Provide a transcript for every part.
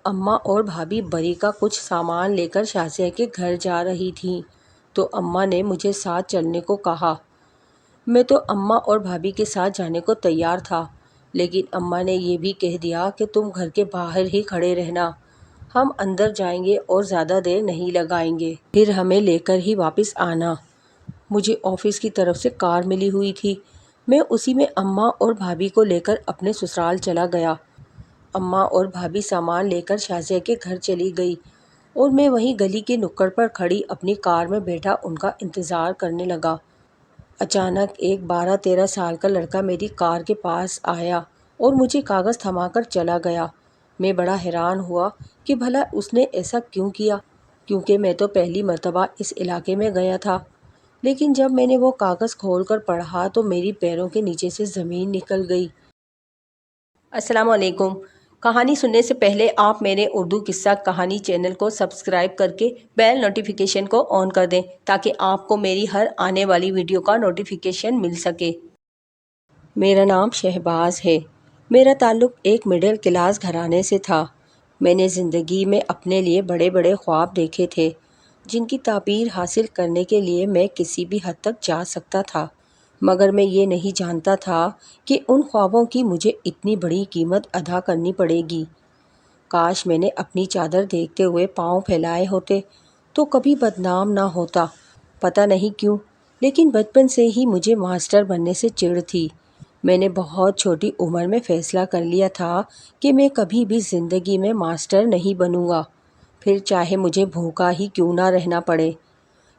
اماں اور بھابھی بری کا کچھ سامان لے کر شازیہ کے گھر جا رہی تھیں تو اماں نے مجھے ساتھ چلنے کو کہا۔ میں تو اماں اور بھابھی کے ساتھ جانے کو تیار تھا، لیکن اماں نے یہ بھی کہہ دیا کہ تم گھر کے باہر ہی کھڑے رہنا، ہم اندر جائیں گے اور زیادہ دیر نہیں لگائیں گے، پھر ہمیں لے کر ہی واپس آنا۔ مجھے آفس کی طرف سے کار ملی ہوئی تھی، میں اسی میں اماں اور بھابھی کو لے کر اپنے سسرال چلا گیا۔ اماں اور بھابھی سامان لے کر شازیہ کے گھر چلی گئی اور میں وہیں گلی کے نکڑ پر کھڑی اپنی کار میں بیٹھا ان کا انتظار کرنے لگا۔ اچانک ایک 12-13 سال کا لڑکا میری کار کے پاس آیا اور مجھے کاغذ تھما کر چلا گیا۔ میں بڑا حیران ہوا کہ بھلا اس نے ایسا کیوں کیا، کیونکہ میں تو پہلی مرتبہ اس علاقے میں گیا تھا، لیکن جب میں نے وہ کاغذ کھول کر پڑھا تو میری پیروں کے نیچے سے زمین نکل گئی۔ السلام علیکم۔ کہانی سننے سے پہلے آپ میرے اردو قصہ کہانی چینل کو سبسکرائب کر کے بیل نوٹیفیکیشن کو آن کر دیں تاکہ آپ کو میری ہر آنے والی ویڈیو کا نوٹیفیکیشن مل سکے۔ میرا نام شہباز ہے۔ میرا تعلق ایک مڈل کلاس گھرانے سے تھا۔ میں نے زندگی میں اپنے لیے بڑے بڑے خواب دیکھے تھے جن کی تعبیر حاصل کرنے کے لیے میں کسی بھی حد تک جا سکتا تھا، مگر میں یہ نہیں جانتا تھا کہ ان خوابوں کی مجھے اتنی بڑی قیمت ادا کرنی پڑے گی۔ کاش میں نے اپنی چادر دیکھتے ہوئے پاؤں پھیلائے ہوتے تو کبھی بدنام نہ ہوتا۔ پتہ نہیں کیوں، لیکن بچپن سے ہی مجھے ماسٹر بننے سے چڑ تھی۔ میں نے بہت چھوٹی عمر میں فیصلہ کر لیا تھا کہ میں کبھی بھی زندگی میں ماسٹر نہیں بنوں گا، پھر چاہے مجھے بھوکا ہی کیوں نہ رہنا پڑے،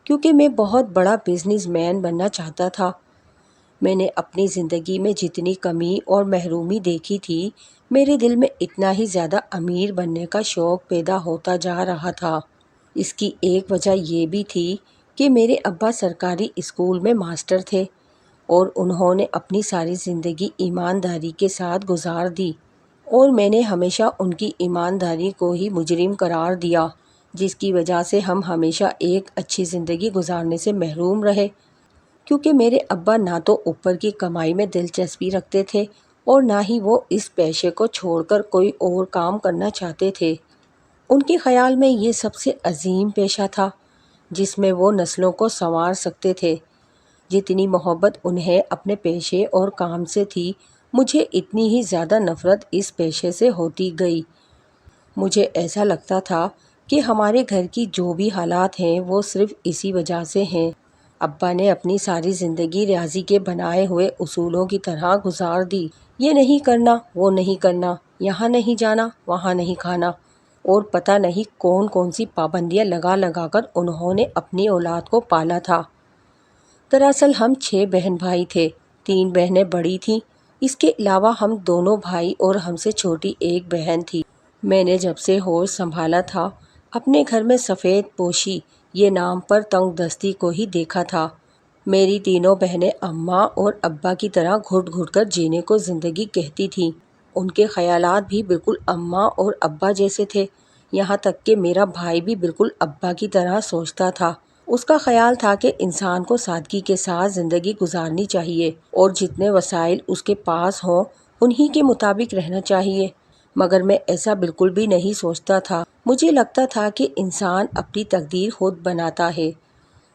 کیونکہ میں بہت بڑا بزنس مین بننا چاہتا تھا۔ میں نے اپنی زندگی میں جتنی کمی اور محرومی دیکھی تھی، میرے دل میں اتنا ہی زیادہ امیر بننے کا شوق پیدا ہوتا جا رہا تھا۔ اس کی ایک وجہ یہ بھی تھی کہ میرے ابا سرکاری اسکول میں ماسٹر تھے اور انہوں نے اپنی ساری زندگی ایمانداری کے ساتھ گزار دی، اور میں نے ہمیشہ ان کی ایمانداری کو ہی مجرم قرار دیا، جس کی وجہ سے ہم ہمیشہ ایک اچھی زندگی گزارنے سے محروم رہے، کیونکہ میرے ابا نہ تو اوپر کی کمائی میں دلچسپی رکھتے تھے اور نہ ہی وہ اس پیشے کو چھوڑ کر کوئی اور کام کرنا چاہتے تھے۔ ان کے خیال میں یہ سب سے عظیم پیشہ تھا جس میں وہ نسلوں کو سنوار سکتے تھے۔ جتنی محبت انہیں اپنے پیشے اور کام سے تھی، مجھے اتنی ہی زیادہ نفرت اس پیشے سے ہوتی گئی۔ مجھے ایسا لگتا تھا کہ ہمارے گھر کی جو بھی حالات ہیں وہ صرف اسی وجہ سے ہیں۔ ابا نے اپنی ساری زندگی ریاضی کے بنائے ہوئے اصولوں کی طرح گزار دی، یہ نہیں کرنا، وہ نہیں کرنا، یہاں نہیں جانا، وہاں نہیں کھانا، اور پتہ نہیں کون کون سی پابندیاں لگا لگا کر انہوں نے اپنی اولاد کو پالا تھا۔ دراصل ہم 6 بہن بھائی تھے، 3 بہنیں بڑی تھیں، اس کے علاوہ ہم دونوں بھائی اور ہم سے چھوٹی ایک بہن تھی۔ میں نے جب سے ہوش سنبھالا تھا اپنے گھر میں سفید پوشی یہ نام پر تنگ دستی کو ہی دیکھا تھا۔ میری تینوں بہنیں اماں اور ابا کی طرح گھٹ گھٹ کر جینے کو زندگی کہتی تھیں۔ ان کے خیالات بھی بالکل اماں اور ابا جیسے تھے، یہاں تک کہ میرا بھائی بھی بالکل ابا کی طرح سوچتا تھا۔ اس کا خیال تھا کہ انسان کو سادگی کے ساتھ زندگی گزارنی چاہیے اور جتنے وسائل اس کے پاس ہوں انہی کے مطابق رہنا چاہیے، مگر میں ایسا بالکل بھی نہیں سوچتا تھا۔ مجھے لگتا تھا کہ انسان اپنی تقدیر خود بناتا ہے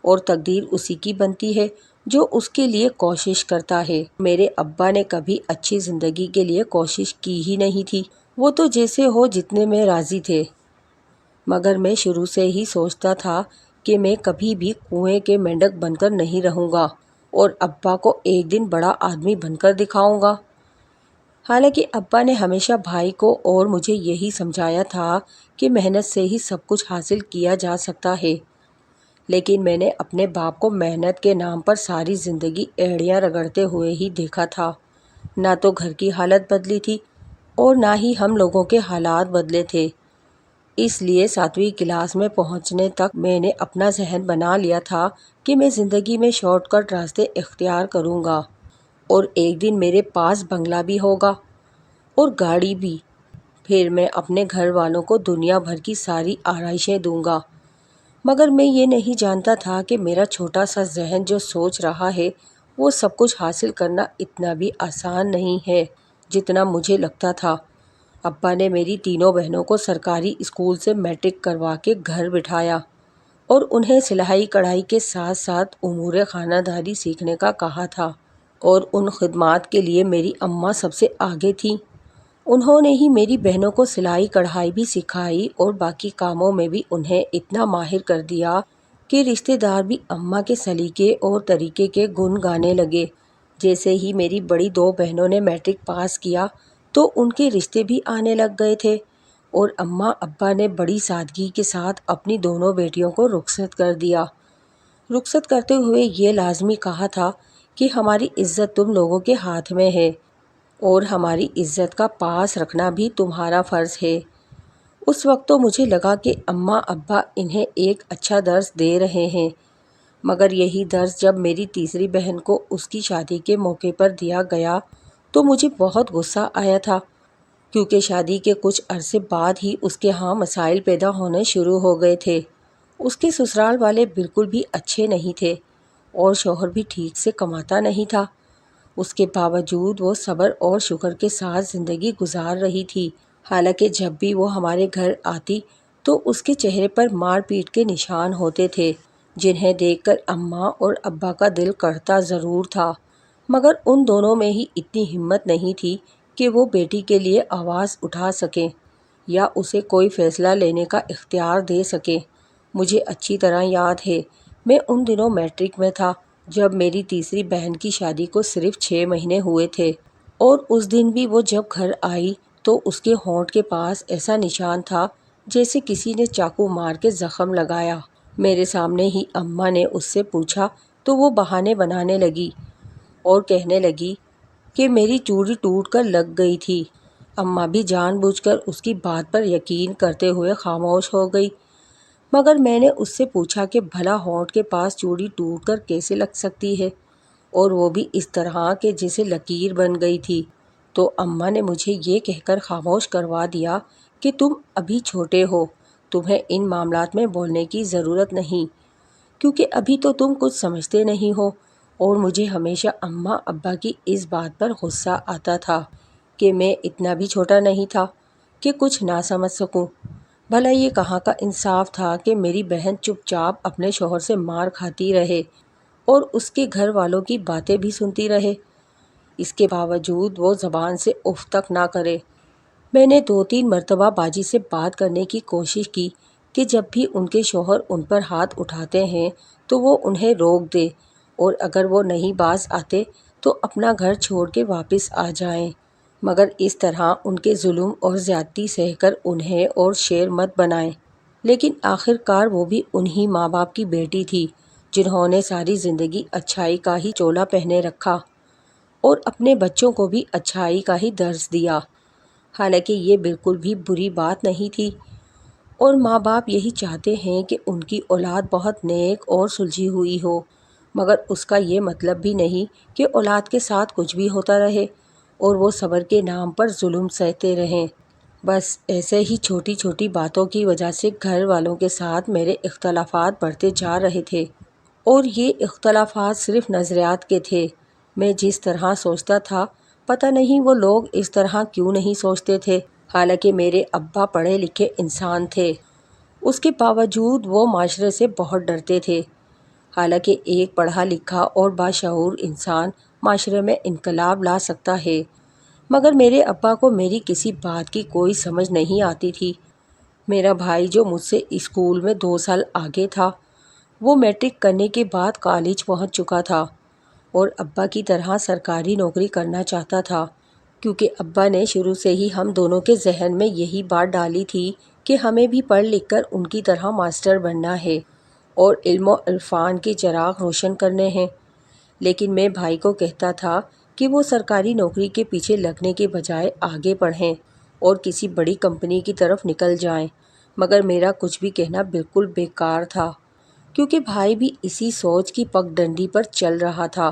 اور تقدیر اسی کی بنتی ہے جو اس کے لیے کوشش کرتا ہے۔ میرے ابا نے کبھی اچھی زندگی کے لیے کوشش کی ہی نہیں تھی، وہ تو جیسے ہو جتنے میں راضی تھے، مگر میں شروع سے ہی سوچتا تھا کہ میں کبھی بھی کنویں کے مینڈک بن کر نہیں رہوں گا اور ابا کو ایک دن بڑا آدمی بن کر دکھاؤں گا۔ حالانکہ ابا نے ہمیشہ بھائی کو اور مجھے یہی سمجھایا تھا کہ محنت سے ہی سب کچھ حاصل کیا جا سکتا ہے، لیکن میں نے اپنے باپ کو محنت کے نام پر ساری زندگی ایڑیاں رگڑتے ہوئے ہی دیکھا تھا۔ نہ تو گھر کی حالت بدلی تھی اور نہ ہی ہم لوگوں کے حالات بدلے تھے، اس لیے 7ویں کلاس میں پہنچنے تک میں نے اپنا ذہن بنا لیا تھا کہ میں زندگی میں شارٹ کٹ راستے اختیار کروں گا اور ایک دن میرے پاس بنگلہ بھی ہوگا اور گاڑی بھی، پھر میں اپنے گھر والوں کو دنیا بھر کی ساری آرائشیں دوں گا۔ مگر میں یہ نہیں جانتا تھا کہ میرا چھوٹا سا ذہن جو سوچ رہا ہے وہ سب کچھ حاصل کرنا اتنا بھی آسان نہیں ہے جتنا مجھے لگتا تھا۔ ابا نے میری تینوں بہنوں کو سرکاری اسکول سے میٹرک کروا کے گھر بٹھایا اور انہیں سلائی کڑھائی کے ساتھ ساتھ امور خانہ داری سیکھنے کا کہا تھا، اور ان خدمات کے لیے میری اماں سب سے آگے تھیں۔ انہوں نے ہی میری بہنوں کو سلائی کڑھائی بھی سکھائی اور باقی کاموں میں بھی انہیں اتنا ماہر کر دیا کہ رشتہ دار بھی اماں کے سلیقے اور طریقے کے گن گانے لگے۔ جیسے ہی میری بڑی دو بہنوں نے میٹرک پاس کیا تو ان کے رشتے بھی آنے لگ گئے تھے، اور اماں ابا نے بڑی سادگی کے ساتھ اپنی دونوں بیٹیوں کو رخصت کر دیا۔ رخصت کرتے ہوئے یہ لازمی کہا تھا کہ ہماری عزت تم لوگوں کے ہاتھ میں ہے اور ہماری عزت کا پاس رکھنا بھی تمہارا فرض ہے۔ اس وقت تو مجھے لگا کہ اماں ابا انہیں ایک اچھا درس دے رہے ہیں، مگر یہی درس جب میری تیسری بہن کو اس کی شادی کے موقع پر دیا گیا تو مجھے بہت غصہ آیا تھا، کیونکہ شادی کے کچھ عرصے بعد ہی اس کے ہاں مسائل پیدا ہونے شروع ہو گئے تھے۔ اس کے سسرال والے بالکل بھی اچھے نہیں تھے اور شوہر بھی ٹھیک سے کماتا نہیں تھا۔ اس کے باوجود وہ صبر اور شکر کے ساتھ زندگی گزار رہی تھی، حالانکہ جب بھی وہ ہمارے گھر آتی تو اس کے چہرے پر مار پیٹ کے نشان ہوتے تھے، جنہیں دیکھ کر اماں اور ابا کا دل کرتا ضرور تھا، مگر ان دونوں میں ہی اتنی ہمت نہیں تھی کہ وہ بیٹی کے لیے آواز اٹھا سکیں یا اسے کوئی فیصلہ لینے کا اختیار دے سکیں۔ مجھے اچھی طرح یاد ہے، میں ان دنوں میٹرک میں تھا جب میری تیسری بہن کی شادی کو صرف 6 مہینے ہوئے تھے، اور اس دن بھی وہ جب گھر آئی تو اس کے ہونٹ کے پاس ایسا نشان تھا جیسے کسی نے چاقو مار کے زخم لگایا۔ میرے سامنے ہی اماں نے اس سے پوچھا تو وہ بہانے بنانے لگی اور کہنے لگی کہ میری چوڑی ٹوٹ کر لگ گئی تھی۔ اماں بھی جان بوجھ کر اس کی بات پر یقین کرتے ہوئے خاموش ہو گئی، مگر میں نے اس سے پوچھا کہ بھلا ہونٹ کے پاس چوڑی ٹوٹ کر کیسے لگ سکتی ہے، اور وہ بھی اس طرح کہ جیسے لکیر بن گئی تھی؟ تو اماں نے مجھے یہ کہہ کر خاموش کروا دیا کہ تم ابھی چھوٹے ہو، تمہیں ان معاملات میں بولنے کی ضرورت نہیں، کیونکہ ابھی تو تم کچھ سمجھتے نہیں ہو۔ اور مجھے ہمیشہ اماں ابا کی اس بات پر غصہ آتا تھا کہ میں اتنا بھی چھوٹا نہیں تھا کہ کچھ نہ سمجھ سکوں۔ بھلا یہ کہاں کا انصاف تھا کہ میری بہن چپ چاپ اپنے شوہر سے مار کھاتی رہے اور اس کے گھر والوں کی باتیں بھی سنتی رہے، اس کے باوجود وہ زبان سے اف تک نہ کرے۔ میں نے 2-3 مرتبہ باجی سے بات کرنے کی کوشش کی کہ جب بھی ان کے شوہر ان پر ہاتھ اٹھاتے ہیں تو وہ انہیں روک دے، اور اگر وہ نہیں باز آتے تو اپنا گھر چھوڑ کے واپس آ جائیں، مگر اس طرح ان کے ظلم اور زیادتی سہ کر انہیں اور شیر مت بنائیں۔ لیکن آخر کار وہ بھی انہی ماں باپ کی بیٹی تھی جنہوں نے ساری زندگی اچھائی کا ہی چولا پہنے رکھا اور اپنے بچوں کو بھی اچھائی کا ہی درس دیا، حالانکہ یہ بالکل بھی بری بات نہیں تھی، اور ماں باپ یہی چاہتے ہیں کہ ان کی اولاد بہت نیک اور سلجھی ہوئی ہو، مگر اس کا یہ مطلب بھی نہیں کہ اولاد کے ساتھ کچھ بھی ہوتا رہے اور وہ صبر کے نام پر ظلم سہتے رہیں۔ بس ایسے ہی چھوٹی چھوٹی باتوں کی وجہ سے گھر والوں کے ساتھ میرے اختلافات بڑھتے جا رہے تھے، اور یہ اختلافات صرف نظریات کے تھے۔ میں جس طرح سوچتا تھا پتہ نہیں وہ لوگ اس طرح کیوں نہیں سوچتے تھے، حالانکہ میرے ابا پڑھے لکھے انسان تھے، اس کے باوجود وہ معاشرے سے بہت ڈرتے تھے، حالانکہ ایک پڑھا لکھا اور باشعور انسان معاشرے میں انقلاب لا سکتا ہے، مگر میرے ابا کو میری کسی بات کی کوئی سمجھ نہیں آتی تھی۔ میرا بھائی جو مجھ سے اسکول میں 2 سال آگے تھا، وہ میٹرک کرنے کے بعد کالج پہنچ چکا تھا اور ابا کی طرح سرکاری نوکری کرنا چاہتا تھا، کیونکہ ابا نے شروع سے ہی ہم دونوں کے ذہن میں یہی بات ڈالی تھی کہ ہمیں بھی پڑھ لکھ کر ان کی طرح ماسٹر بننا ہے اور علم و عرفان کے چراغ روشن کرنے ہیں۔ لیکن میں بھائی کو کہتا تھا کہ وہ سرکاری نوکری کے پیچھے لگنے کے بجائے آگے پڑھیں اور کسی بڑی کمپنی کی طرف نکل جائیں، مگر میرا کچھ بھی کہنا بالکل بیکار تھا، کیونکہ بھائی بھی اسی سوچ کی پگڈنڈی پر چل رہا تھا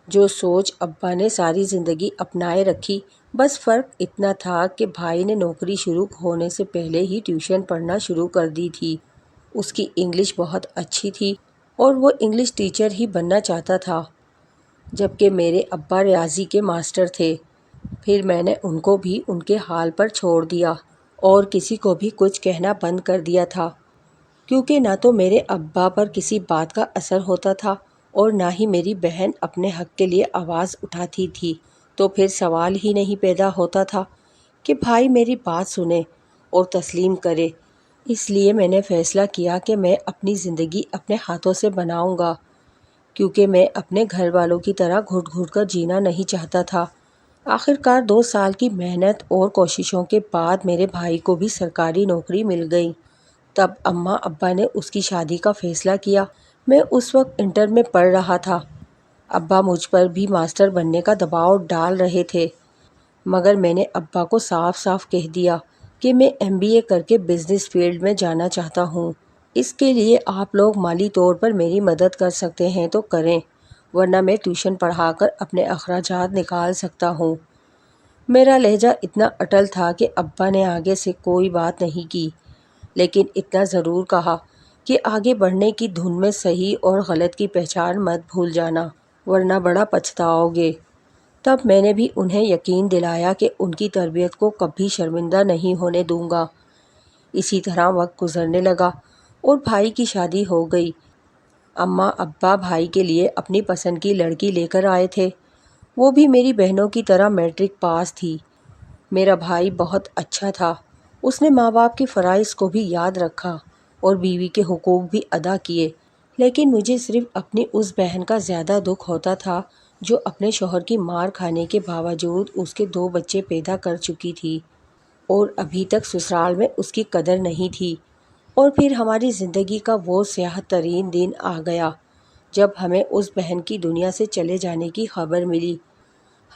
جو سوچ ابا نے ساری زندگی اپنائے رکھی۔ بس فرق اتنا تھا کہ بھائی نے نوکری شروع ہونے سے پہلے ہی ٹیوشن پڑھنا شروع کر دی تھی۔ اس کی انگلش بہت اچھی تھی اور وہ انگلش ٹیچر ہی بننا چاہتا تھا، جبکہ میرے ابا ریاضی کے ماسٹر تھے۔ پھر میں نے ان کو بھی ان کے حال پر چھوڑ دیا اور کسی کو بھی کچھ کہنا بند کر دیا تھا، کیونکہ نہ تو میرے ابا پر کسی بات کا اثر ہوتا تھا اور نہ ہی میری بہن اپنے حق کے لیے آواز اٹھاتی تھی۔ تو پھر سوال ہی نہیں پیدا ہوتا تھا کہ بھائی میری بات سنے اور تسلیم کرے۔ اس لیے میں نے فیصلہ کیا کہ میں اپنی زندگی اپنے ہاتھوں سے بناؤں گا، کیونکہ میں اپنے گھر والوں کی طرح گھٹ گھٹ کر جینا نہیں چاہتا تھا۔ آخر کار 2 سال کی محنت اور کوششوں کے بعد میرے بھائی کو بھی سرکاری نوکری مل گئی۔ تب اماں ابا نے اس کی شادی کا فیصلہ کیا۔ میں اس وقت انٹر میں پڑھ رہا تھا۔ ابا مجھ پر بھی ماسٹر بننے کا دباؤ ڈال رہے تھے، مگر میں نے ابا کو صاف صاف کہہ دیا کہ میں MBA کر کے بزنس فیلڈ میں جانا چاہتا ہوں۔ اس کے لیے آپ لوگ مالی طور پر میری مدد کر سکتے ہیں تو کریں، ورنہ میں ٹیوشن پڑھا کر اپنے اخراجات نکال سکتا ہوں۔ میرا لہجہ اتنا اٹل تھا کہ ابا نے آگے سے کوئی بات نہیں کی، لیکن اتنا ضرور کہا کہ آگے بڑھنے کی دھن میں صحیح اور غلط کی پہچان مت بھول جانا، ورنہ بڑا پچھتاؤ گے۔ تب میں نے بھی انہیں یقین دلایا کہ ان کی تربیت کو کبھی شرمندہ نہیں ہونے دوں گا۔ اسی طرح وقت گزرنے لگا اور بھائی کی شادی ہو گئی۔ اماں ابا بھائی کے لیے اپنی پسند کی لڑکی لے کر آئے تھے۔ وہ بھی میری بہنوں کی طرح میٹرک پاس تھی۔ میرا بھائی بہت اچھا تھا، اس نے ماں باپ کے فرائض کو بھی یاد رکھا اور بیوی کے حقوق بھی ادا کیے، لیکن مجھے صرف اپنی اس بہن کا زیادہ دکھ ہوتا تھا جو اپنے شوہر کی مار کھانے کے باوجود اس کے 2 بچے پیدا کر چکی تھی اور ابھی تک سسرال میں اس کی قدر نہیں تھی۔ اور پھر ہماری زندگی کا وہ سیاہ ترین دن آ گیا جب ہمیں اس بہن کی دنیا سے چلے جانے کی خبر ملی۔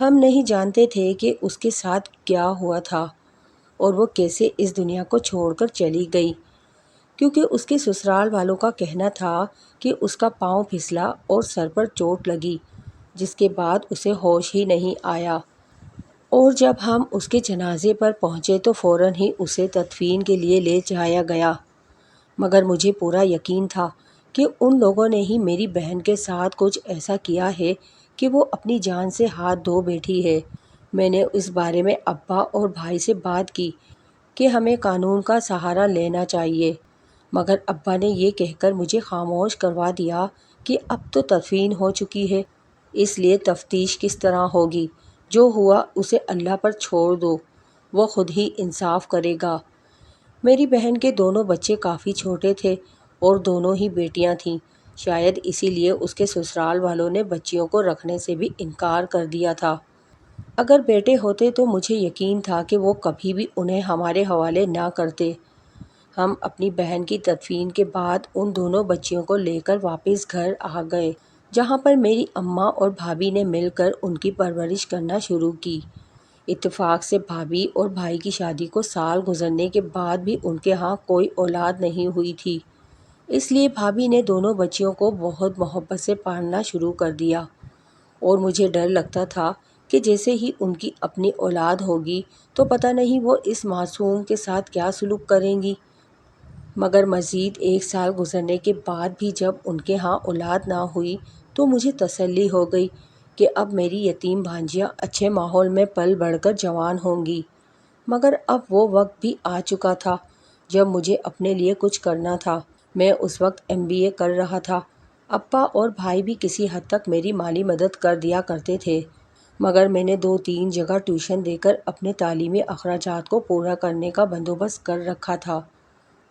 ہم نہیں جانتے تھے کہ اس کے ساتھ کیا ہوا تھا اور وہ کیسے اس دنیا کو چھوڑ کر چلی گئی، کیونکہ اس کے سسرال والوں کا کہنا تھا کہ اس کا پاؤں پھسلا اور سر پر چوٹ لگی، جس کے بعد اسے ہوش ہی نہیں آیا۔ اور جب ہم اس کے جنازے پر پہنچے تو فوراً ہی اسے تدفین کے لیے لے جایا گیا، مگر مجھے پورا یقین تھا کہ ان لوگوں نے ہی میری بہن کے ساتھ کچھ ایسا کیا ہے کہ وہ اپنی جان سے ہاتھ دھو بیٹھی ہے۔ میں نے اس بارے میں ابا اور بھائی سے بات کی کہ ہمیں قانون کا سہارا لینا چاہیے، مگر ابا نے یہ کہہ کر مجھے خاموش کروا دیا کہ اب تو تدفین ہو چکی ہے، اس لیے تفتیش کس طرح ہوگی، جو ہوا اسے اللہ پر چھوڑ دو، وہ خود ہی انصاف کرے گا۔ میری بہن کے دونوں بچے کافی چھوٹے تھے اور دونوں ہی بیٹیاں تھیں، شاید اسی لیے اس کے سسرال والوں نے بچیوں کو رکھنے سے بھی انکار کر دیا تھا۔ اگر بیٹے ہوتے تو مجھے یقین تھا کہ وہ کبھی بھی انہیں ہمارے حوالے نہ کرتے۔ ہم اپنی بہن کی تدفین کے بعد ان دونوں بچیوں کو لے کر واپس گھر آ گئے، جہاں پر میری اماں اور بھابھی نے مل کر ان کی پرورش کرنا شروع کی۔ اتفاق سے بھابھی اور بھائی کی شادی کو سال گزرنے کے بعد بھی ان کے ہاں کوئی اولاد نہیں ہوئی تھی، اس لیے بھابھی نے دونوں بچیوں کو بہت محبت سے پالنا شروع کر دیا، اور مجھے ڈر لگتا تھا کہ جیسے ہی ان کی اپنی اولاد ہوگی تو پتہ نہیں وہ اس معصوم کے ساتھ کیا سلوک کریں گی۔ مگر مزید 1 سال گزرنے کے بعد بھی جب ان کے ہاں اولاد نہ ہوئی تو مجھے تسلی ہو گئی کہ اب میری یتیم بھانجیاں اچھے ماحول میں پل بڑھ کر جوان ہوں گی۔ مگر اب وہ وقت بھی آ چکا تھا جب مجھے اپنے لیے کچھ کرنا تھا۔ میں اس وقت MBA کر رہا تھا۔ ابا اور بھائی بھی کسی حد تک میری مالی مدد کر دیا کرتے تھے، مگر میں نے 2-3 جگہ ٹیوشن دے کر اپنے تعلیمی اخراجات کو پورا کرنے کا بندوبست کر رکھا تھا،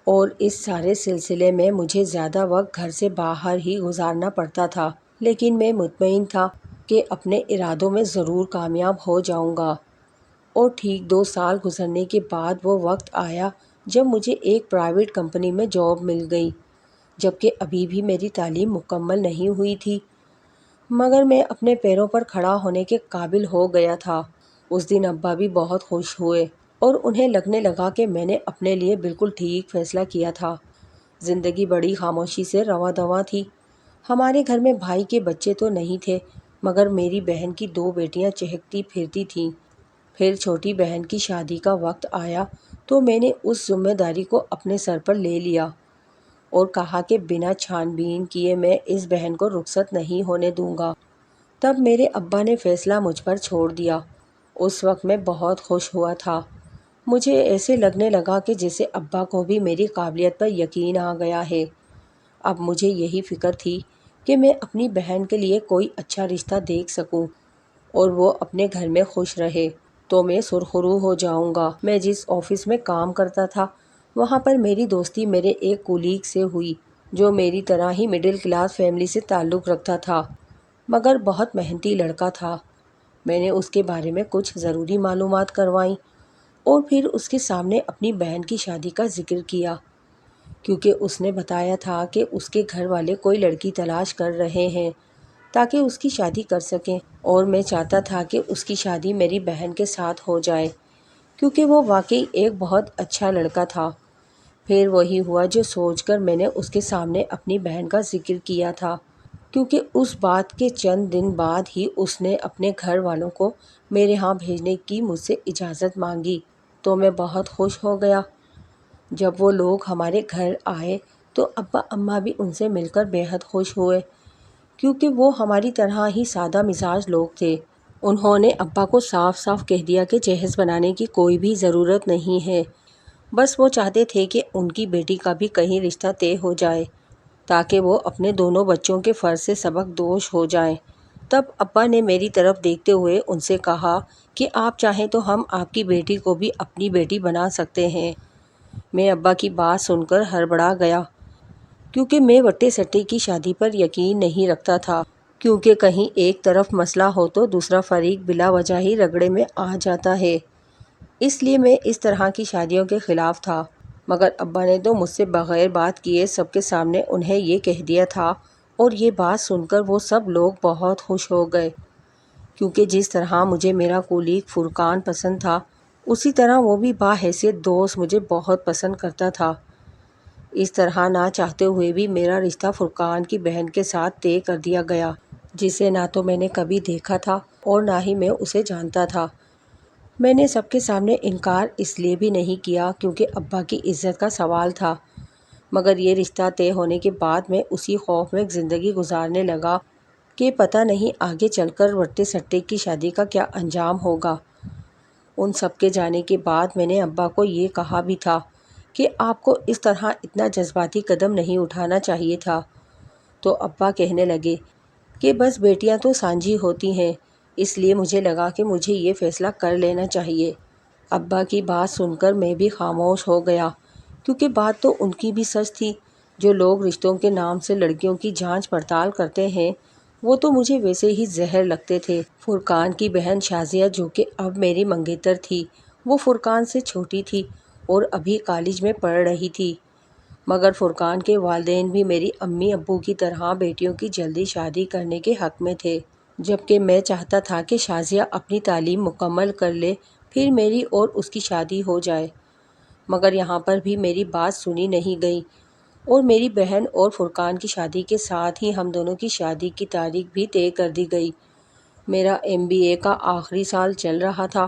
اور اس سارے سلسلے میں مجھے زیادہ وقت گھر سے باہر ہی گزارنا پڑتا تھا، لیکن میں مطمئن تھا کہ اپنے ارادوں میں ضرور کامیاب ہو جاؤں گا۔ اور ٹھیک 2 سال گزرنے کے بعد وہ وقت آیا جب مجھے ایک پرائیویٹ کمپنی میں جاب مل گئی، جبکہ ابھی بھی میری تعلیم مکمل نہیں ہوئی تھی، مگر میں اپنے پیروں پر کھڑا ہونے کے قابل ہو گیا تھا۔ اس دن ابا بھی بہت خوش ہوئے اور انہیں لگنے لگا کہ میں نے اپنے لیے بالکل ٹھیک فیصلہ کیا تھا۔ زندگی بڑی خاموشی سے رواں دواں تھی۔ ہمارے گھر میں بھائی کے بچے تو نہیں تھے، مگر میری بہن کی 2 بیٹیاں چہکتی پھرتی تھیں۔ پھر چھوٹی بہن کی شادی کا وقت آیا تو میں نے اس ذمہ داری کو اپنے سر پر لے لیا اور کہا کہ بنا چھان بین کیے میں اس بہن کو رخصت نہیں ہونے دوں گا۔ تب میرے ابا نے فیصلہ مجھ پر چھوڑ دیا اس وقت میں بہت خوش ہوا تھا۔ مجھے ایسے لگنے لگا کہ جیسے ابا کو بھی میری قابلیت پر یقین آ گیا ہے۔ اب مجھے یہی فکر تھی کہ میں اپنی بہن کے لیے کوئی اچھا رشتہ دیکھ سکوں اور وہ اپنے گھر میں خوش رہے تو میں سرخرو ہو جاؤں گا۔ میں جس آفس میں کام کرتا تھا وہاں پر میری دوستی میرے ایک کولیگ سے ہوئی جو میری طرح ہی مڈل کلاس فیملی سے تعلق رکھتا تھا مگر بہت محنتی لڑکا تھا۔ میں نے اس کے بارے میں کچھ ضروری معلومات کروائیں اور پھر اس کے سامنے اپنی بہن کی شادی کا ذکر کیا، کیونکہ اس نے بتایا تھا کہ اس کے گھر والے کوئی لڑکی تلاش کر رہے ہیں تاکہ اس کی شادی کر سکیں، اور میں چاہتا تھا کہ اس کی شادی میری بہن کے ساتھ ہو جائے کیونکہ وہ واقعی ایک بہت اچھا لڑکا تھا۔ پھر وہی ہوا جو سوچ کر میں نے اس کے سامنے اپنی بہن کا ذکر کیا تھا، کیونکہ اس بات کے چند دن بعد ہی اس نے اپنے گھر والوں کو میرے ہاں بھیجنے کی مجھ سے اجازت مانگی تو میں بہت خوش ہو گیا۔ جب وہ لوگ ہمارے گھر آئے تو ابا اماں بھی ان سے مل کر بے حد خوش ہوئے کیونکہ وہ ہماری طرح ہی سادہ مزاج لوگ تھے۔ انہوں نے ابا کو صاف صاف کہہ دیا کہ جہیز بنانے کی کوئی بھی ضرورت نہیں ہے، بس وہ چاہتے تھے کہ ان کی بیٹی کا بھی کہیں رشتہ طے ہو جائے تاکہ وہ اپنے دونوں بچوں کے فرض سے سبق دوش ہو جائیں۔ تب ابا نے میری طرف دیکھتے ہوئے ان سے کہا کہ آپ چاہیں تو ہم آپ کی بیٹی کو بھی اپنی بیٹی بنا سکتے ہیں۔ میں ابا کی بات سن کر ہڑبڑا گیا کیونکہ میں وٹے سٹے کی شادی پر یقین نہیں رکھتا تھا، کیونکہ کہیں ایک طرف مسئلہ ہو تو دوسرا فریق بلا وجہ ہی رگڑے میں آ جاتا ہے، اس لیے میں اس طرح کی شادیوں کے خلاف تھا۔ مگر ابا نے تو مجھ سے بغیر بات کیے سب کے سامنے انہیں یہ کہہ دیا تھا، اور یہ بات سن کر وہ سب لوگ بہت خوش ہو گئے کیونکہ جس طرح مجھے میرا کولیگ فرقان پسند تھا اسی طرح وہ بھی باحیثیت دوست مجھے بہت پسند کرتا تھا۔ اس طرح نہ چاہتے ہوئے بھی میرا رشتہ فرقان کی بہن کے ساتھ طے کر دیا گیا، جسے نہ تو میں نے کبھی دیکھا تھا اور نہ ہی میں اسے جانتا تھا۔ میں نے سب کے سامنے انکار اس لیے بھی نہیں کیا کیونکہ ابا کی عزت کا سوال تھا، مگر یہ رشتہ طے ہونے کے بعد میں اسی خوف میں زندگی گزارنے لگا کہ پتہ نہیں آگے چل کر وٹے سٹے کی شادی کا کیا انجام ہوگا۔ ان سب کے جانے کے بعد میں نے ابا کو یہ کہا بھی تھا کہ آپ کو اس طرح اتنا جذباتی قدم نہیں اٹھانا چاہیے تھا، تو ابا کہنے لگے کہ بس بیٹیاں تو سانجھی ہوتی ہیں، اس لیے مجھے لگا کہ مجھے یہ فیصلہ کر لینا چاہیے۔ ابا کی بات سن کر میں بھی خاموش ہو گیا کیونکہ بات تو ان کی بھی سچ تھی۔ جو لوگ رشتوں کے نام سے لڑکیوں کی جانچ پڑتال کرتے ہیں وہ تو مجھے ویسے ہی زہر لگتے تھے۔ فرقان کی بہن شازیہ جو کہ اب میری منگیتر تھی، وہ فرقان سے چھوٹی تھی اور ابھی کالج میں پڑھ رہی تھی، مگر فرقان کے والدین بھی میری امی ابو کی طرح بیٹیوں کی جلدی شادی کرنے کے حق میں تھے، جبکہ میں چاہتا تھا کہ شازیہ اپنی تعلیم مکمل کر لے پھر میری اور اس کی شادی ہو جائے، مگر یہاں پر بھی میری بات سنی نہیں گئی اور میری بہن اور فرقان کی شادی کے ساتھ ہی ہم دونوں کی شادی کی تاریخ بھی طے کر دی گئی۔ میرا MBA کا آخری سال چل رہا تھا۔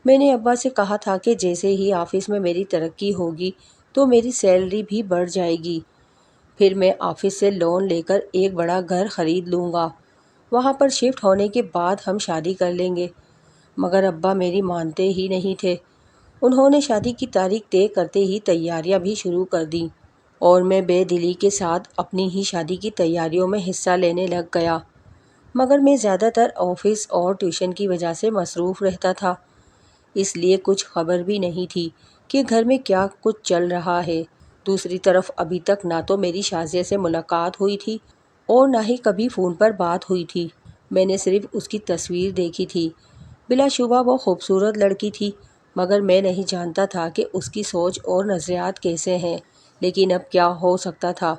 میں نے ابا سے کہا تھا کہ جیسے ہی آفس میں میری ترقی ہوگی تو میری سیلری بھی بڑھ جائے گی، پھر میں آفس سے لون لے کر ایک بڑا گھر خرید لوں گا، وہاں پر شفٹ ہونے کے بعد ہم شادی کر لیں گے، مگر ابا میری مانتے ہی نہیں تھے۔ انہوں نے شادی کی تاریخ طے کرتے ہی تیاریاں بھی شروع کر دیں اور میں بے دلی کے ساتھ اپنی ہی شادی کی تیاریوں میں حصہ لینے لگ گیا، مگر میں زیادہ تر آفس اور ٹیوشن کی وجہ سے مصروف رہتا تھا، اس لیے کچھ خبر بھی نہیں تھی کہ گھر میں کیا کچھ چل رہا ہے۔ دوسری طرف ابھی تک نہ تو میری شازیہ سے ملاقات ہوئی تھی اور نہ ہی کبھی فون پر بات ہوئی تھی۔ میں نے صرف اس کی تصویر دیکھی تھی۔ بلا شبہ وہ خوبصورت لڑکی تھی، مگر میں نہیں جانتا تھا کہ اس کی سوچ اور نظریات کیسے ہیں۔ لیکن اب کیا ہو سکتا تھا،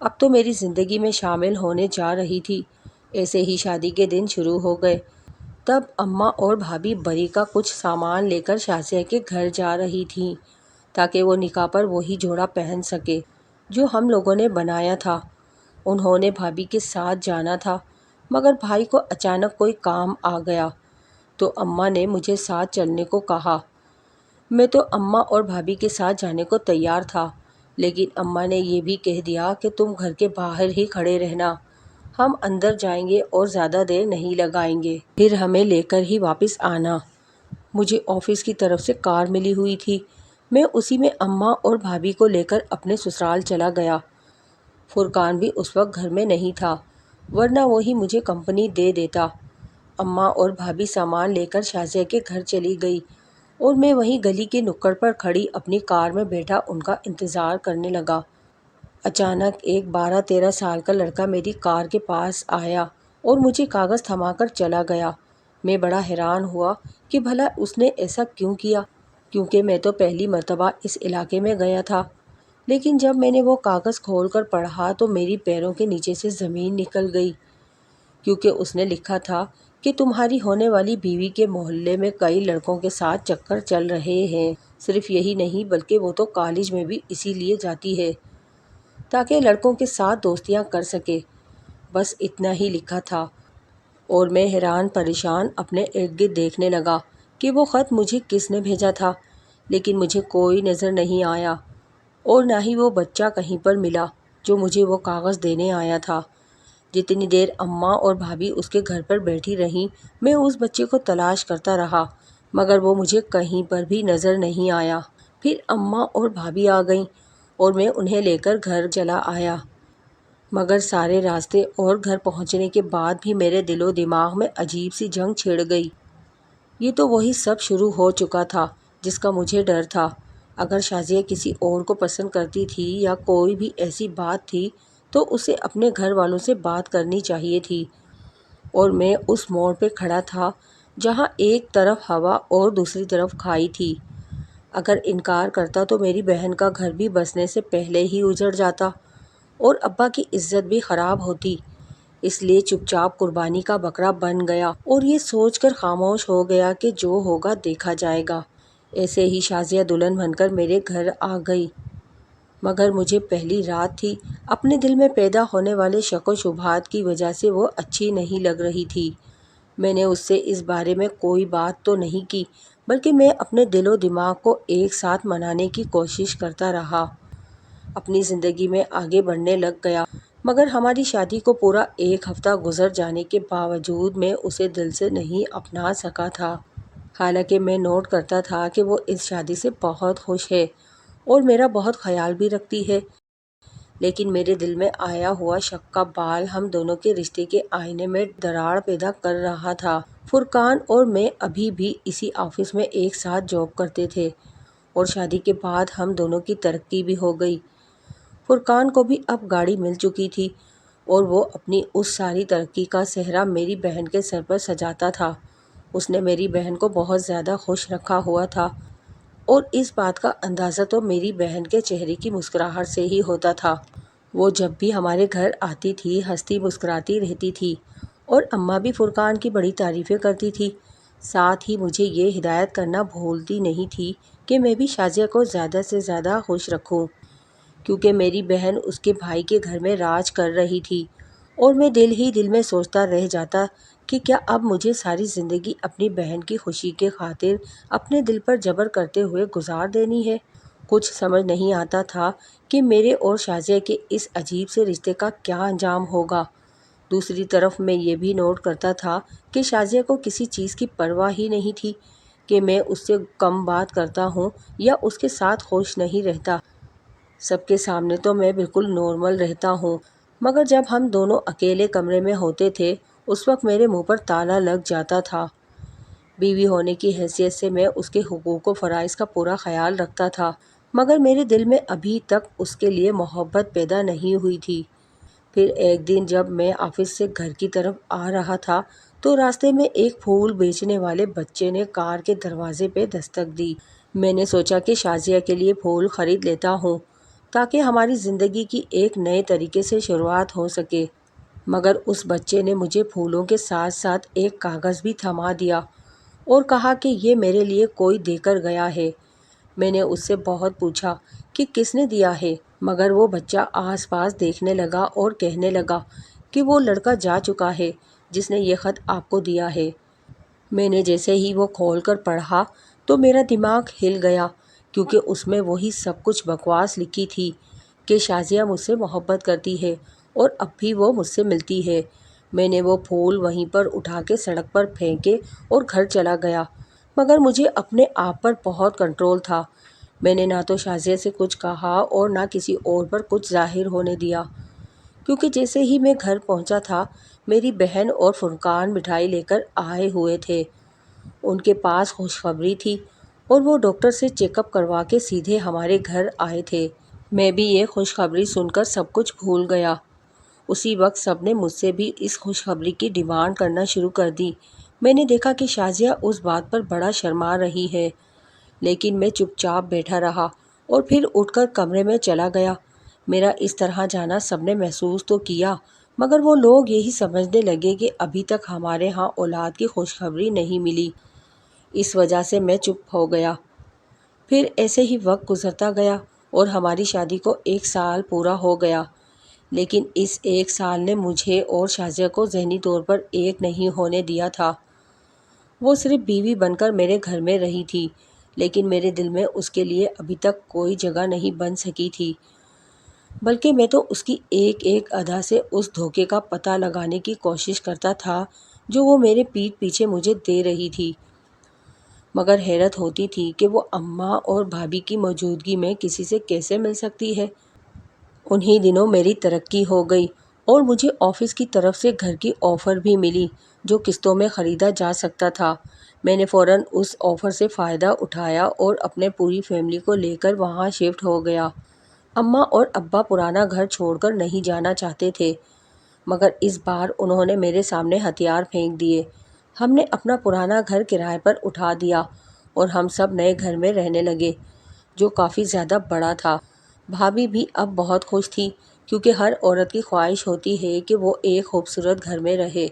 اب تو میری زندگی میں شامل ہونے جا رہی تھی۔ ایسے ہی شادی کے دن شروع ہو گئے۔ تب اماں اور بھابھی بری کا کچھ سامان لے کر شازیہ کے گھر جا رہی تھیں تاکہ وہ نکاح پر وہی جوڑا پہن سکے جو ہم لوگوں نے بنایا تھا۔ انہوں نے بھابھی کے ساتھ جانا تھا، مگر بھائی کو اچانک کوئی کام آ گیا تو اماں نے مجھے ساتھ چلنے کو کہا۔ میں تو اماں اور بھابھی کے ساتھ جانے کو تیار تھا، لیکن اماں نے یہ بھی کہہ دیا کہ تم گھر کے باہر ہی کھڑے رہنا، ہم اندر جائیں گے اور زیادہ دیر نہیں لگائیں گے، پھر ہمیں لے کر ہی واپس آنا۔ مجھے آفس کی طرف سے کار ملی ہوئی تھی۔ میں اسی میں اماں اور بھابھی کو لے کر اپنے سسرال چلا گیا۔ فرقان بھی اس وقت گھر میں نہیں تھا، ورنہ وہی مجھے کمپنی دے دیتا۔ اماں اور بھابھی سامان لے کر شازیہ کے گھر چلی گئی اور میں وہیں گلی کے نکڑ پر کھڑی اپنی کار میں بیٹھا ان کا انتظار کرنے لگا۔ اچانک ایک 12-13 سال کا لڑکا میری کار کے پاس آیا اور مجھے کاغذ تھما کر چلا گیا۔ میں بڑا حیران ہوا کہ بھلا اس نے ایسا کیوں کیا، کیونکہ میں تو پہلی مرتبہ اس علاقے میں گیا تھا۔ لیکن جب میں نے وہ کاغذ کھول کر پڑھا تو میری پیروں کے نیچے سے زمین نکل گئی، کیونکہ اس نے لکھا تھا کہ تمہاری ہونے والی بیوی کے محلے میں کئی لڑکوں کے ساتھ چکر چل رہے ہیں۔ صرف یہی نہیں بلکہ وہ تو کالج میں بھی اسی لیے جاتی ہے تاکہ لڑکوں کے ساتھ دوستیاں کر سکے۔ بس اتنا ہی لکھا تھا اور میں حیران پریشان اپنے ارد گرد دیکھنے لگا کہ وہ خط مجھے کس نے بھیجا تھا، لیکن مجھے کوئی نظر نہیں آیا اور نہ ہی وہ بچہ کہیں پر ملا جو مجھے وہ کاغذ دینے آیا تھا۔ جتنی دیر اماں اور بھابھی اس کے گھر پر بیٹھی رہیں میں اس بچے کو تلاش کرتا رہا، مگر وہ مجھے کہیں پر بھی نظر نہیں آیا۔ پھر اماں اور بھابھی آ گئیں اور میں انہیں لے کر گھر چلا آیا، مگر سارے راستے اور گھر پہنچنے کے بعد بھی میرے دل و دماغ میں عجیب سی جنگ چھڑ گئی۔ یہ تو وہی سب شروع ہو چکا تھا جس کا مجھے ڈر تھا۔ اگر شازیہ کسی اور کو پسند کرتی تھی یا کوئی بھی ایسی بات تھی تو اسے اپنے گھر والوں سے بات کرنی چاہیے تھی، اور میں اس موڑ پہ کھڑا تھا جہاں ایک طرف ہوا اور دوسری طرف کھائی تھی۔ اگر انکار کرتا تو میری بہن کا گھر بھی بسنے سے پہلے ہی اجڑ جاتا اور ابا کی عزت بھی خراب ہوتی، اس لیے چپ چاپ قربانی کا بکرا بن گیا اور یہ سوچ کر خاموش ہو گیا کہ جو ہوگا دیکھا جائے گا۔ ایسے ہی شازیہ دلہن بن کر میرے گھر آ گئی، مگر مجھے پہلی رات تھی، اپنے دل میں پیدا ہونے والے شک و شبہات کی وجہ سے وہ اچھی نہیں لگ رہی تھی۔ میں نے اس سے اس بارے میں کوئی بات تو نہیں کی، بلکہ میں اپنے دل و دماغ کو ایک ساتھ منانے کی کوشش کرتا رہا، اپنی زندگی میں آگے بڑھنے لگ گیا۔ مگر ہماری شادی کو پورا ایک ہفتہ گزر جانے کے باوجود میں اسے دل سے نہیں اپنا سکا تھا۔ حالانکہ میں نوٹ کرتا تھا کہ وہ اس شادی سے بہت خوش ہے اور میرا بہت خیال بھی رکھتی ہے، لیکن میرے دل میں آیا ہوا شک کا بال ہم دونوں کے رشتے کے آئینے میں دراڑ پیدا کر رہا تھا۔ فرقان اور میں ابھی بھی اسی آفس میں ایک ساتھ جاب کرتے تھے اور شادی کے بعد ہم دونوں کی ترقی بھی ہو گئی۔ فرقان کو بھی اب گاڑی مل چکی تھی اور وہ اپنی اس ساری ترقی کا سہرا میری بہن کے سر پر سجاتا تھا۔ اس نے میری بہن کو بہت زیادہ خوش رکھا ہوا تھا اور اس بات کا اندازہ تو میری بہن کے چہرے کی مسکراہٹ سے ہی ہوتا تھا۔ وہ جب بھی ہمارے گھر آتی تھی ہنستی مسکراتی رہتی تھی اور اماں بھی فرقان کی بڑی تعریفیں کرتی تھی۔ ساتھ ہی مجھے یہ ہدایت کرنا بھولتی نہیں تھی کہ میں بھی شازیہ کو زیادہ سے زیادہ خوش رکھوں، کیونکہ میری بہن اس کے بھائی کے گھر میں راج کر رہی تھی اور میں دل ہی دل میں سوچتا رہ جاتا کہ کیا اب مجھے ساری زندگی اپنی بہن کی خوشی کے خاطر اپنے دل پر جبر کرتے ہوئے گزار دینی ہے۔ کچھ سمجھ نہیں آتا تھا کہ میرے اور شازیہ کے اس عجیب سے رشتے کا کیا انجام ہوگا۔ دوسری طرف میں یہ بھی نوٹ کرتا تھا کہ شازیہ کو کسی چیز کی پرواہ ہی نہیں تھی کہ میں اس سے کم بات کرتا ہوں یا اس کے ساتھ خوش نہیں رہتا۔ سب کے سامنے تو میں بالکل نارمل رہتا ہوں، مگر جب ہم دونوں اکیلے کمرے میں ہوتے تھے اس وقت میرے منہ پر تالا لگ جاتا تھا۔ بیوی ہونے کی حیثیت سے میں اس کے حقوق و فرائض کا پورا خیال رکھتا تھا، مگر میرے دل میں ابھی تک اس کے لیے محبت پیدا نہیں ہوئی تھی۔ پھر ایک دن جب میں آفس سے گھر کی طرف آ رہا تھا تو راستے میں ایک پھول بیچنے والے بچے نے کار کے دروازے پہ دستک دی۔ میں نے سوچا کہ شازیہ کے لیے پھول خرید لیتا ہوں تاکہ ہماری زندگی کی ایک نئے طریقے سے شروعات ہو سکے، مگر اس بچے نے مجھے پھولوں کے ساتھ ساتھ ایک کاغذ بھی تھما دیا اور کہا کہ یہ میرے لیے کوئی دے کر گیا ہے۔ میں نے اس سے بہت پوچھا کہ کس نے دیا ہے، مگر وہ بچہ آس پاس دیکھنے لگا اور کہنے لگا کہ وہ لڑکا جا چکا ہے جس نے یہ خط آپ کو دیا ہے۔ میں نے جیسے ہی وہ کھول کر پڑھا تو میرا دماغ ہل گیا، کیونکہ اس میں وہی سب کچھ بکواس لکھی تھی کہ شازیہ مجھ سے محبت کرتی ہے اور اب بھی وہ مجھ سے ملتی ہے۔ میں نے وہ پھول وہیں پر اٹھا کے سڑک پر پھینکے اور گھر چلا گیا۔ مگر مجھے اپنے آپ پر بہت کنٹرول تھا۔ میں نے نہ تو شازیہ سے کچھ کہا اور نہ کسی اور پر کچھ ظاہر ہونے دیا، کیونکہ جیسے ہی میں گھر پہنچا تھا میری بہن اور فرقان مٹھائی لے کر آئے ہوئے تھے۔ ان کے پاس خوشخبری تھی اور وہ ڈاکٹر سے چیک اپ کروا کے سیدھے ہمارے گھر آئے تھے۔ میں بھی یہ خوشخبری سن کر سب کچھ بھول گیا۔ اسی وقت سب نے مجھ سے بھی اس خوشخبری کی ڈیمانڈ کرنا شروع کر دی۔ میں نے دیکھا کہ شازیہ اس بات پر بڑا شرما رہی ہے، لیکن میں چپ چاپ بیٹھا رہا اور پھر اٹھ کر کمرے میں چلا گیا۔ میرا اس طرح جانا سب نے محسوس تو کیا، مگر وہ لوگ یہی سمجھنے لگے کہ ابھی تک ہمارے ہاں اولاد کی خوشخبری نہیں ملی۔ اس وجہ سے میں چپ ہو گیا۔ پھر ایسے ہی وقت گزرتا گیا اور ہماری شادی کو 1 سال پورا ہو گیا، لیکن اس 1 سال نے مجھے اور شازیہ کو ذہنی طور پر ایک نہیں ہونے دیا تھا۔ وہ صرف بیوی بن کر میرے گھر میں رہی تھی، لیکن میرے دل میں اس کے لیے ابھی تک کوئی جگہ نہیں بن سکی تھی، بلکہ میں تو اس کی ایک ایک ادا سے اس دھوکے کا پتہ لگانے کی کوشش کرتا تھا جو وہ میرے پیٹھ پیچھے مجھے دے رہی تھی۔ مگر حیرت ہوتی تھی کہ وہ اماں اور بھابھی کی موجودگی میں کسی سے کیسے مل سکتی ہے۔ انہی دنوں میری ترقی ہو گئی اور مجھے آفس کی طرف سے گھر کی آفر بھی ملی جو قسطوں میں خریدا جا سکتا تھا۔ میں نے فوراً اس آفر سے فائدہ اٹھایا اور اپنے پوری فیملی کو لے کر وہاں شفٹ ہو گیا۔ اماں اور ابا پرانا گھر چھوڑ کر نہیں جانا چاہتے تھے، مگر اس بار انہوں نے میرے سامنے ہتھیار پھینک دیے۔ ہم نے اپنا پرانا گھر کرائے پر اٹھا دیا اور ہم سب نئے گھر میں رہنے لگے جو کافی زیادہ بڑا تھا۔ بھابھی بھی اب بہت خوش تھی، کیونکہ ہر عورت کی خواہش ہوتی ہے کہ وہ ایک خوبصورت گھر میں رہے۔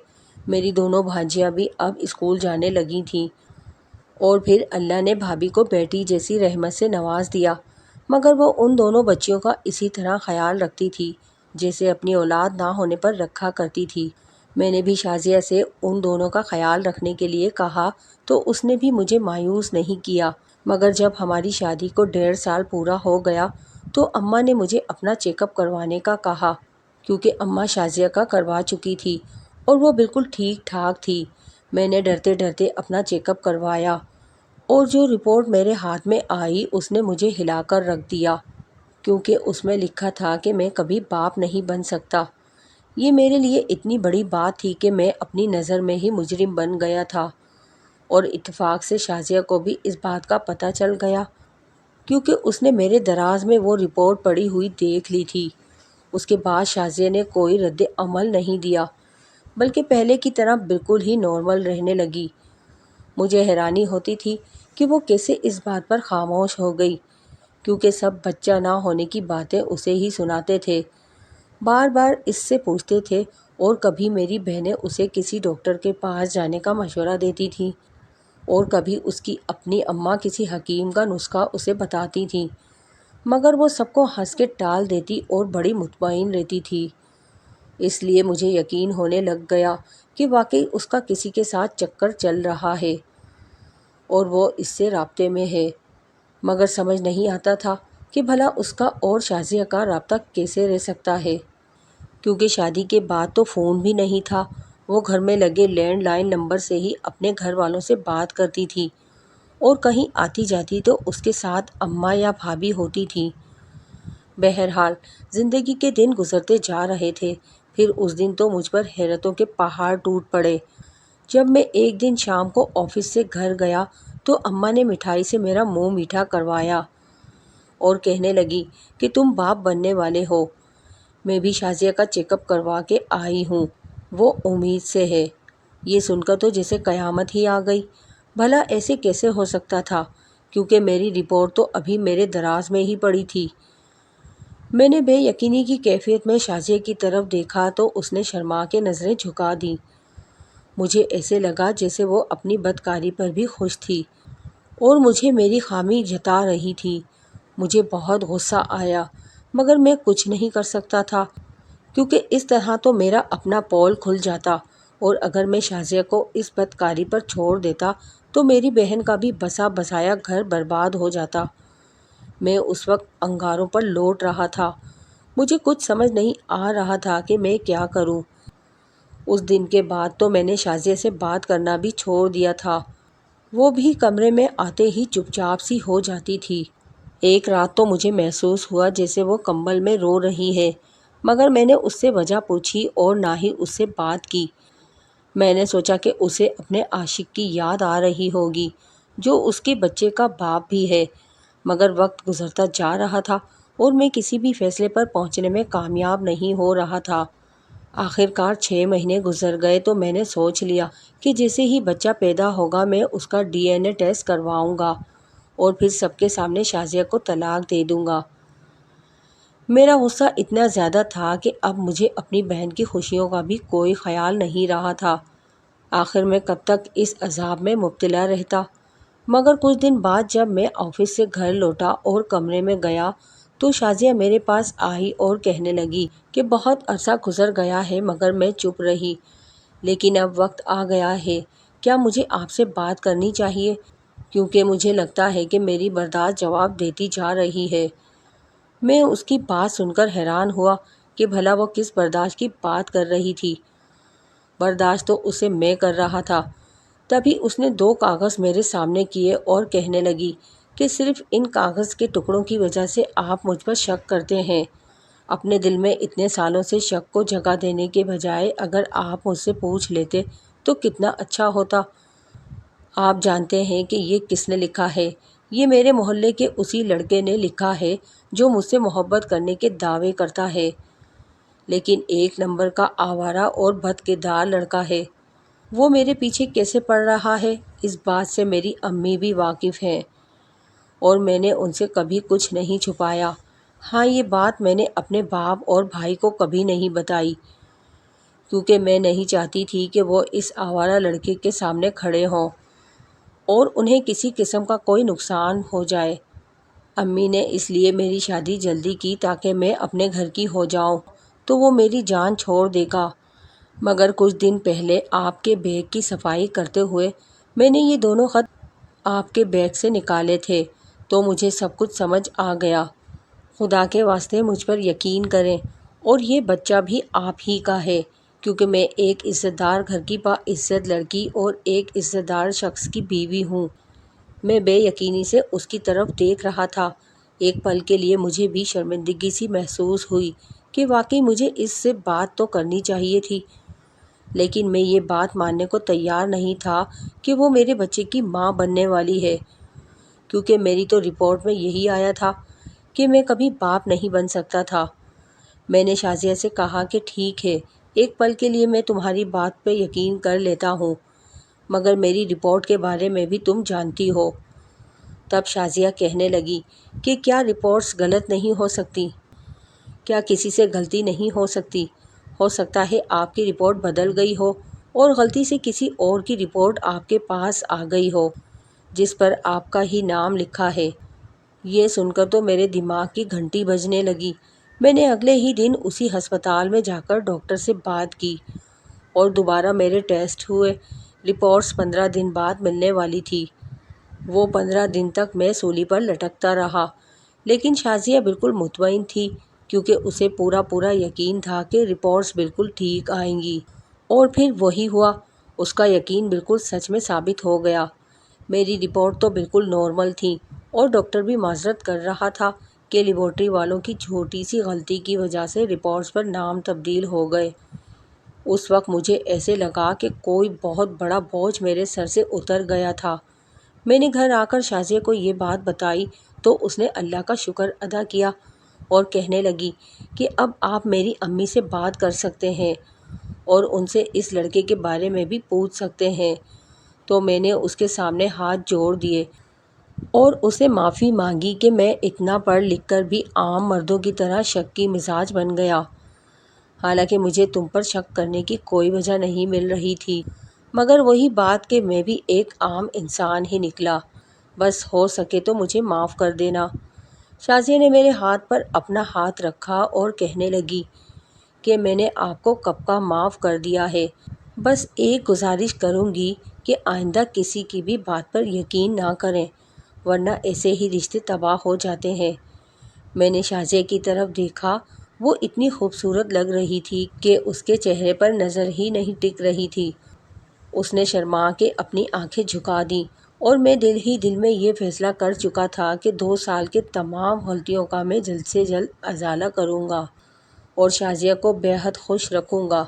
میری دونوں بھانجیاں بھی اب اسکول جانے لگی تھیں اور پھر اللہ نے بھابھی کو بیٹی جیسی رحمت سے نواز دیا، مگر وہ ان دونوں بچیوں کا اسی طرح خیال رکھتی تھی جیسے اپنی اولاد نہ ہونے پر رکھا کرتی تھی۔ میں نے بھی شازیہ سے ان دونوں کا خیال رکھنے کے لیے کہا تو اس نے بھی مجھے مایوس نہیں کیا، مگر جب ہماری شادی کو 1.5 سال پورا ہو گیا تو اماں نے مجھے اپنا چیک اپ کروانے کا کہا، کیونکہ اماں شازیہ کا کروا چکی تھی اور وہ بالکل ٹھیک ٹھاک تھی۔ میں نے ڈرتے ڈرتے اپنا چیک اپ کروایا اور جو رپورٹ میرے ہاتھ میں آئی اس نے مجھے ہلا کر رکھ دیا، کیونکہ اس میں لکھا تھا کہ میں کبھی باپ نہیں بن سکتا۔ یہ میرے لیے اتنی بڑی بات تھی کہ میں اپنی نظر میں ہی مجرم بن گیا تھا، اور اتفاق سے شازیہ کو بھی اس بات کا پتہ چل گیا، کیونکہ اس نے میرے دراز میں وہ رپورٹ پڑی ہوئی دیکھ لی تھی۔ اس کے بعد شازیہ نے کوئی رد عمل نہیں دیا، بلکہ پہلے کی طرح بالکل ہی نارمل رہنے لگی۔ مجھے حیرانی ہوتی تھی کہ وہ کیسے اس بات پر خاموش ہو گئی، کیونکہ سب بچہ نہ ہونے کی باتیں اسے ہی سناتے تھے، بار بار اس سے پوچھتے تھے، اور کبھی میری بہنیں اسے کسی ڈاکٹر کے پاس جانے کا مشورہ دیتی تھیں اور کبھی اس کی اپنی اماں کسی حکیم کا نسخہ اسے بتاتی تھیں، مگر وہ سب کو ہنس کے ٹال دیتی اور بڑی مطمئن رہتی تھی۔ اس لیے مجھے یقین ہونے لگ گیا کہ واقعی اس کا کسی کے ساتھ چکر چل رہا ہے اور وہ اس سے رابطے میں ہے، مگر سمجھ نہیں آتا تھا کہ بھلا اس کا اور شازیہ کا رابطہ کیسے رہ سکتا ہے، کیونکہ شادی کے بعد تو فون بھی نہیں تھا۔ وہ گھر میں لگے لینڈ لائن نمبر سے ہی اپنے گھر والوں سے بات کرتی تھی، اور کہیں آتی جاتی تو اس کے ساتھ اماں یا بھابھی ہوتی تھی۔ بہرحال زندگی کے دن گزرتے جا رہے تھے۔ پھر اس دن تو مجھ پر حیرتوں کے پہاڑ ٹوٹ پڑے جب میں ایک دن شام کو آفس سے گھر گیا تو اماں نے مٹھائی سے میرا منہ میٹھا کروایا اور کہنے لگی کہ تم باپ بننے والے ہو۔ میں بھی شازیہ کا چیک اپ کروا کے آئی ہوں، وہ امید سے ہے۔ یہ سن کر تو جیسے قیامت ہی آ گئی۔ بھلا ایسے کیسے ہو سکتا تھا، کیونکہ میری رپورٹ تو ابھی میرے دراز میں ہی پڑی تھی۔ میں نے بے یقینی کی کیفیت میں شازیہ کی طرف دیکھا تو اس نے شرما کے نظریں جھکا دیں۔ مجھے ایسے لگا جیسے وہ اپنی بدکاری پر بھی خوش تھی اور مجھے میری خامی جتا رہی تھی۔ مجھے بہت غصہ آیا، مگر میں کچھ نہیں کر سکتا تھا، کیونکہ اس طرح تو میرا اپنا پول کھل جاتا، اور اگر میں شازیہ کو اس بدکاری پر چھوڑ دیتا تو میری بہن کا بھی بسا بسایا گھر برباد ہو جاتا۔ میں اس وقت انگاروں پر لوٹ رہا تھا۔ مجھے کچھ سمجھ نہیں آ رہا تھا کہ میں کیا کروں۔ اس دن کے بعد تو میں نے شازیہ سے بات کرنا بھی چھوڑ دیا تھا۔ وہ بھی کمرے میں آتے ہی چپ چاپ سی ہو جاتی تھی۔ ایک رات تو مجھے محسوس ہوا جیسے وہ کمبل میں رو رہی ہے، مگر میں نے اس سے وجہ پوچھی اور نہ ہی اس سے بات کی۔ میں نے سوچا کہ اسے اپنے عاشق کی یاد آ رہی ہوگی جو اس کے بچے کا باپ بھی ہے، مگر وقت گزرتا جا رہا تھا اور میں کسی بھی فیصلے پر پہنچنے میں کامیاب نہیں ہو رہا تھا۔ آخر کار 6 مہینے گزر گئے تو میں نے سوچ لیا کہ جیسے ہی بچہ پیدا ہوگا میں اس کا DNA ٹیسٹ کرواؤں گا اور پھر سب کے سامنے شازیہ کو طلاق دے دوں گا۔ میرا غصہ اتنا زیادہ تھا کہ اب مجھے اپنی بہن کی خوشیوں کا بھی کوئی خیال نہیں رہا تھا۔ آخر میں کب تک اس عذاب میں مبتلا رہتا؟ مگر کچھ دن بعد جب میں آفس سے گھر لوٹا اور کمرے میں گیا تو شازیہ میرے پاس آئی اور کہنے لگی کہ بہت عرصہ گزر گیا ہے مگر میں چپ رہی، لیکن اب وقت آ گیا ہے، کیا مجھے آپ سے بات کرنی چاہیے؟ کیونکہ مجھے لگتا ہے کہ میری برداشت جواب دیتی جا رہی ہے۔ میں اس کی بات سن کر حیران ہوا کہ بھلا وہ کس برداشت کی بات کر رہی تھی۔ برداشت تو اسے میں کر رہا تھا۔ تبھی اس نے 2 کاغذ میرے سامنے کیے اور کہنے لگی کہ صرف ان کاغذ کے ٹکڑوں کی وجہ سے آپ مجھ پر شک کرتے ہیں۔ اپنے دل میں اتنے سالوں سے شک کو جگہ دینے کے بجائے اگر آپ مجھ سے پوچھ لیتے تو کتنا اچھا ہوتا۔ آپ جانتے ہیں کہ یہ کس نے لکھا ہے؟ یہ میرے محلے کے اسی لڑکے نے لکھا ہے جو مجھ سے محبت کرنے کے دعوے کرتا ہے، لیکن 1 نمبر کا آوارہ اور بد کردار لڑکا ہے۔ وہ میرے پیچھے کیسے پڑ رہا ہے اس بات سے میری امی بھی واقف ہیں اور میں نے ان سے کبھی کچھ نہیں چھپایا۔ ہاں، یہ بات میں نے اپنے باپ اور بھائی کو کبھی نہیں بتائی کیونکہ میں نہیں چاہتی تھی کہ وہ اس آوارہ لڑکے کے سامنے کھڑے ہوں اور انہیں کسی قسم کا کوئی نقصان ہو جائے۔ امی نے اس لیے میری شادی جلدی کی تاکہ میں اپنے گھر کی ہو جاؤں تو وہ میری جان چھوڑ دے گا۔ مگر کچھ دن پہلے آپ کے بیگ کی صفائی کرتے ہوئے میں نے یہ دونوں خط آپ کے بیگ سے نکالے تھے تو مجھے سب کچھ سمجھ آ گیا۔ خدا کے واسطے مجھ پر یقین کریں اور یہ بچہ بھی آپ ہی کا ہے، کیونکہ میں ایک عزت دار گھر کی باعزت لڑکی اور ایک عزت دار شخص کی بیوی ہوں۔ میں بے یقینی سے اس کی طرف دیکھ رہا تھا۔ ایک پل کے لیے مجھے بھی شرمندگی سی محسوس ہوئی کہ واقعی مجھے اس سے بات تو کرنی چاہیے تھی، لیکن میں یہ بات ماننے کو تیار نہیں تھا کہ وہ میرے بچے کی ماں بننے والی ہے، کیونکہ میری تو رپورٹ میں یہی آیا تھا کہ میں کبھی باپ نہیں بن سکتا تھا۔ میں نے شازیہ سے کہا کہ ٹھیک ہے، ایک پل کے لیے میں تمہاری بات پہ یقین کر لیتا ہوں، مگر میری رپورٹ کے بارے میں بھی تم جانتی ہو۔ تب شازیہ کہنے لگی کہ کیا رپورٹس غلط نہیں ہو سکتی؟ کیا کسی سے غلطی نہیں ہو سکتی؟ ہو سکتا ہے آپ کی رپورٹ بدل گئی ہو اور غلطی سے کسی اور کی رپورٹ آپ کے پاس آ گئی ہو جس پر آپ کا ہی نام لکھا ہے۔ یہ سن کر تو میرے دماغ کی گھنٹی بجنے لگی۔ میں نے اگلے ہی دن اسی ہسپتال میں جا کر ڈاکٹر سے بات کی اور دوبارہ میرے ٹیسٹ ہوئے۔ رپورٹس 15 دن بعد ملنے والی تھی۔ وہ 15 دن تک میں سولی پر لٹکتا رہا، لیکن شازیہ بالکل مطمئن تھی کیونکہ اسے پورا یقین تھا کہ رپورٹس بالکل ٹھیک آئیں گی، اور پھر وہی ہوا۔ اس کا یقین بالکل سچ میں ثابت ہو گیا۔ میری رپورٹ تو بالکل نارمل تھی اور ڈاکٹر بھی معذرت کر رہا تھا کہ لیبارٹری والوں کی چھوٹی سی غلطی کی وجہ سے رپورٹس پر نام تبدیل ہو گئے۔ اس وقت مجھے ایسے لگا کہ کوئی بہت بڑا بوجھ میرے سر سے اتر گیا تھا۔ میں نے گھر آ کر شازیہ کو یہ بات بتائی تو اس نے اللہ کا شکر ادا کیا اور کہنے لگی کہ اب آپ میری امی سے بات کر سکتے ہیں اور ان سے اس لڑکے کے بارے میں بھی پوچھ سکتے ہیں۔ تو میں نے اس کے سامنے ہاتھ جوڑ دیے اور اسے معافی مانگی کہ میں اتنا پڑھ لکھ کر بھی عام مردوں کی طرح شک کی مزاج بن گیا۔ حالانکہ مجھے تم پر شک کرنے کی کوئی وجہ نہیں مل رہی تھی، مگر وہی بات کہ میں بھی ایک عام انسان ہی نکلا۔ بس ہو سکے تو مجھے معاف کر دینا۔ شازیہ نے میرے ہاتھ پر اپنا ہاتھ رکھا اور کہنے لگی کہ میں نے آپ کو کب کا معاف کر دیا ہے۔ بس ایک گزارش کروں گی کہ آئندہ کسی کی بھی بات پر یقین نہ کریں، ورنہ ایسے ہی رشتے تباہ ہو جاتے ہیں۔ میں نے شازیہ کی طرف دیکھا۔ وہ اتنی خوبصورت لگ رہی تھی کہ اس کے چہرے پر نظر ہی نہیں ٹک رہی تھی۔ اس نے شرما کے اپنی آنکھیں جھکا دیں اور میں دل میں یہ فیصلہ کر چکا تھا کہ 2 سال کے تمام غلطیوں کا میں جلد سے جلد ازالہ کروں گا اور شازیہ کو بے حد خوش رکھوں گا۔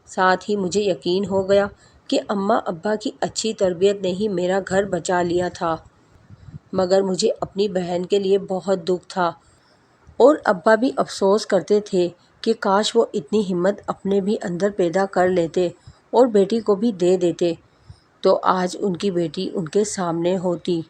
ساتھ ہی مجھے یقین ہو گیا کہ اماں ابا کی اچھی تربیت نے ہی میرا گھر بچا لیا تھا، مگر مجھے اپنی بہن کے لیے بہت دکھ تھا اور ابا بھی افسوس کرتے تھے کہ کاش وہ اتنی ہمت اپنے بھی اندر پیدا کر لیتے اور بیٹی کو بھی دے دیتے تو آج ان کی بیٹی ان کے سامنے ہوتی۔